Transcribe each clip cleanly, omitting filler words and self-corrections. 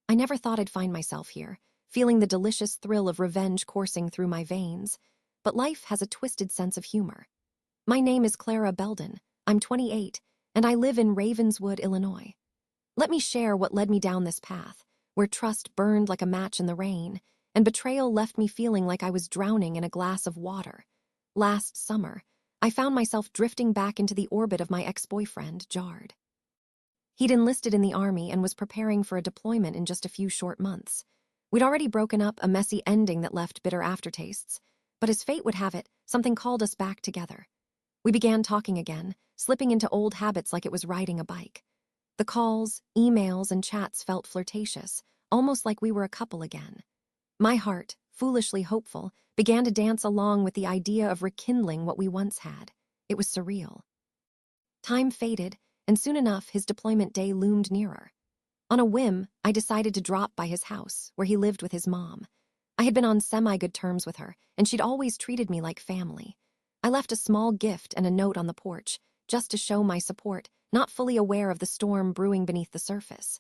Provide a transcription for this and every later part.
I never thought I'd find myself here, feeling the delicious thrill of revenge coursing through my veins. But life has a twisted sense of humor. My name is Clara Belden. I'm 28, and I live in Ravenswood, Illinois. Let me share what led me down this path, where trust burned like a match in the rain, and betrayal left me feeling like I was drowning in a glass of water. Last summer, I found myself drifting back into the orbit of my ex-boyfriend, Jard. He'd enlisted in the army and was preparing for a deployment in just a few short months. We'd already broken up, a messy ending that left bitter aftertastes, but as fate would have it, something called us back together. We began talking again, slipping into old habits like it was riding a bike. The calls, emails, and chats felt flirtatious, almost like we were a couple again. My heart, foolishly hopeful, began to dance along with the idea of rekindling what we once had. It was surreal. Time faded, and soon enough his deployment day loomed nearer. On a whim, I decided to drop by his house, where he lived with his mom. I had been on semi-good terms with her, and she'd always treated me like family. I left a small gift and a note on the porch, just to show my support, not fully aware of the storm brewing beneath the surface.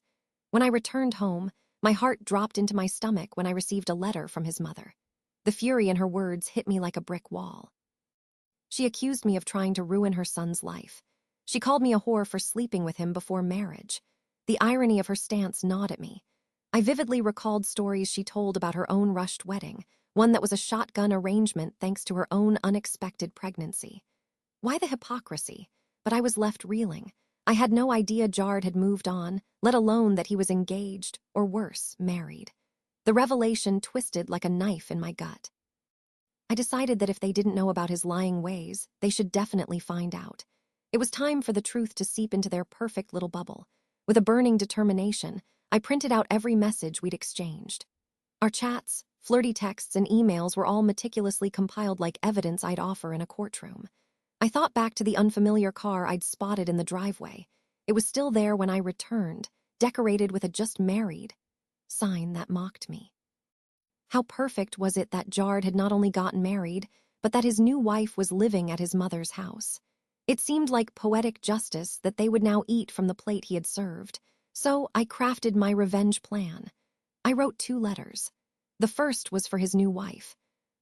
When I returned home, my heart dropped into my stomach when I received a letter from his mother. The fury in her words hit me like a brick wall. She accused me of trying to ruin her son's life. She called me a whore for sleeping with him before marriage. The irony of her stance gnawed at me. I vividly recalled stories she told about her own rushed wedding, one that was a shotgun arrangement thanks to her own unexpected pregnancy. Why the hypocrisy? But I was left reeling. I had no idea Jard had moved on, let alone that he was engaged, or worse, married. The revelation twisted like a knife in my gut. I decided that if they didn't know about his lying ways, they should definitely find out. It was time for the truth to seep into their perfect little bubble. With a burning determination, I printed out every message we'd exchanged. Our chats, flirty texts, and emails were all meticulously compiled like evidence I'd offer in a courtroom. I thought back to the unfamiliar car I'd spotted in the driveway. It was still there when I returned, decorated with a "just married" sign that mocked me. How perfect was it that Jard had not only gotten married, but that his new wife was living at his mother's house. It seemed like poetic justice that they would now eat from the plate he had served. So I crafted my revenge plan. I wrote 2 letters. The first was for his new wife.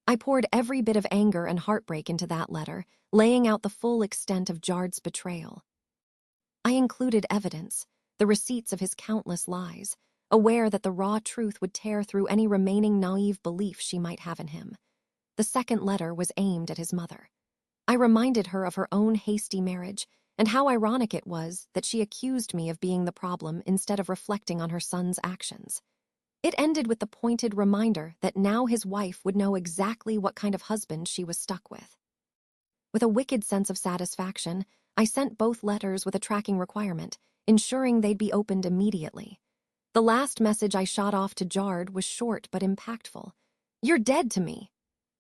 I poured every bit of anger and heartbreak into that letter, laying out the full extent of Jard's betrayal. I included evidence, the receipts of his countless lies, aware that the raw truth would tear through any remaining naive belief she might have in him. The second letter was aimed at his mother. I reminded her of her own hasty marriage, and how ironic it was that she accused me of being the problem instead of reflecting on her son's actions. It ended with the pointed reminder that now his wife would know exactly what kind of husband she was stuck with. With a wicked sense of satisfaction, I sent both letters with a tracking requirement, ensuring they'd be opened immediately. The last message I shot off to Jard was short but impactful. "You're dead to me."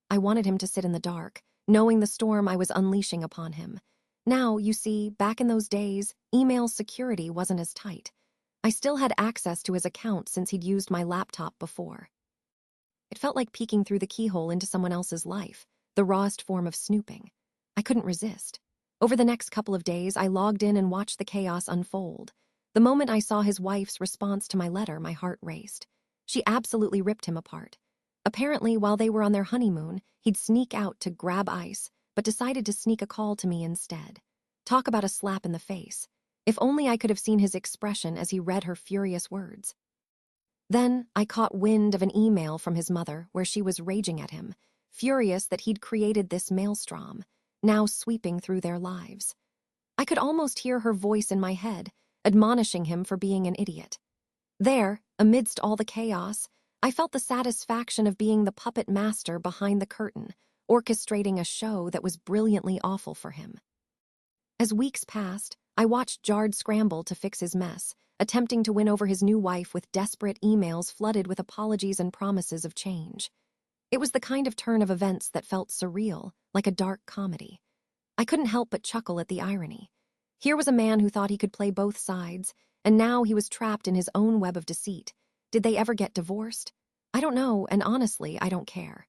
I wanted him to sit in the dark, knowing the storm I was unleashing upon him. Now, you see, back in those days, email security wasn't as tight. I still had access to his account since he'd used my laptop before. It felt like peeking through the keyhole into someone else's life, the rawest form of snooping. I couldn't resist. Over the next couple of days, I logged in and watched the chaos unfold. The moment I saw his wife's response to my letter, my heart raced. She absolutely ripped him apart. Apparently, while they were on their honeymoon, he'd sneak out to grab ice, but decided to sneak a call to me instead. Talk about a slap in the face. If only I could have seen his expression as he read her furious words. Then I caught wind of an email from his mother where she was raging at him, furious that he'd created this maelstrom, now sweeping through their lives. I could almost hear her voice in my head, admonishing him for being an idiot. There, amidst all the chaos, I felt the satisfaction of being the puppet master behind the curtain, orchestrating a show that was brilliantly awful for him. As weeks passed, I watched Jard scramble to fix his mess, attempting to win over his new wife with desperate emails flooded with apologies and promises of change. It was the kind of turn of events that felt surreal, like a dark comedy. I couldn't help but chuckle at the irony. Here was a man who thought he could play both sides, and now he was trapped in his own web of deceit. Did they ever get divorced? I don't know, and honestly, I don't care.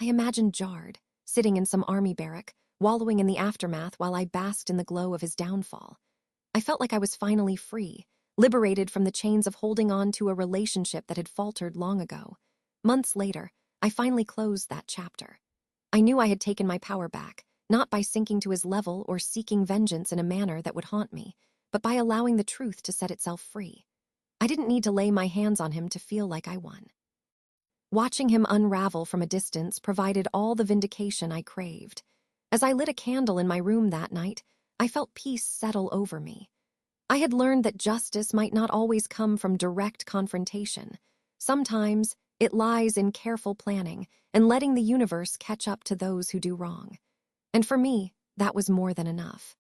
I imagined Jard, sitting in some army barrack, wallowing in the aftermath while I basked in the glow of his downfall. I felt like I was finally free, liberated from the chains of holding on to a relationship that had faltered long ago. Months later, I finally closed that chapter. I knew I had taken my power back, not by sinking to his level or seeking vengeance in a manner that would haunt me, but by allowing the truth to set itself free. I didn't need to lay my hands on him to feel like I won. Watching him unravel from a distance provided all the vindication I craved. As I lit a candle in my room that night, I felt peace settle over me. I had learned that justice might not always come from direct confrontation. Sometimes it lies in careful planning and letting the universe catch up to those who do wrong. And for me, that was more than enough.